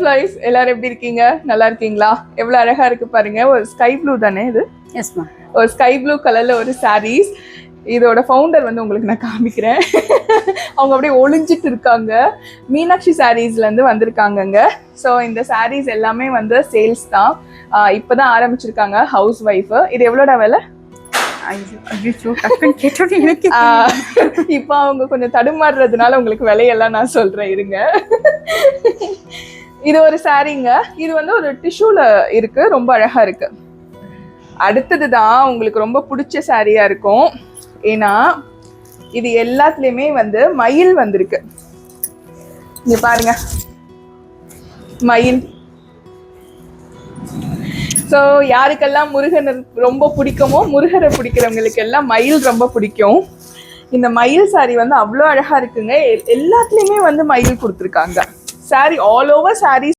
Life எல்லாரும் எப்படி இருக்கீங்க? நல்லா இருக்கீங்களா? எவ்வளவு அழகா இருக்கு பாருங்க. ஒரு ஸ்கை ப்ளூ தானே இது? Yes ma'am. ஒரு ஸ்கை ப்ளூ கலர்ல ஒரு சாரீஸ். இதோட ஃபவுண்டர் வந்து உங்களுக்கு நான் காமிக்கிறேன். அவங்க அப்படியே ஒளிஞ்சிட்டு இருக்காங்க. மீனாட்சி சாரீஸ்ல இருந்து வந்திருக்காங்கங்க. ஸோ இந்த சாரீஸ் எல்லாமே வந்து சேல்ஸ் தான். இப்போதான் ஆரம்பிச்சிருக்காங்க ஹவுஸ் ஒய்ஃப். இது எவ்வளோட விலை? இப்போ அவங்க கொஞ்சம் தடுமாறுறதுனால உங்களுக்கு விலையெல்லாம் நான் சொல்றேன், இருங்க. இது ஒரு சாரீங்க. இது வந்து ஒரு டிஷ்யூல இருக்கு, ரொம்ப அழகா இருக்கு. அடுத்ததுதான் உங்களுக்கு ரொம்ப பிடிச்ச சாரியா இருக்கும். ஏன்னா இது எல்லாத்துலயுமே வந்து மயில் வந்திருக்கு. இங்க பாருங்க, மயில். ஸோ யாருக்கெல்லாம் முருகன் ரொம்ப பிடிக்குமோ, முருகரை பிடிக்கிறவங்களுக்கு எல்லாம் மயில் ரொம்ப பிடிக்கும். இந்த மயில் சாரி வந்து அவ்வளோ அழகா இருக்குங்க. எல்லாத்துலேயுமே வந்து மயில் கொடுத்துருக்காங்க. Sorry all over saris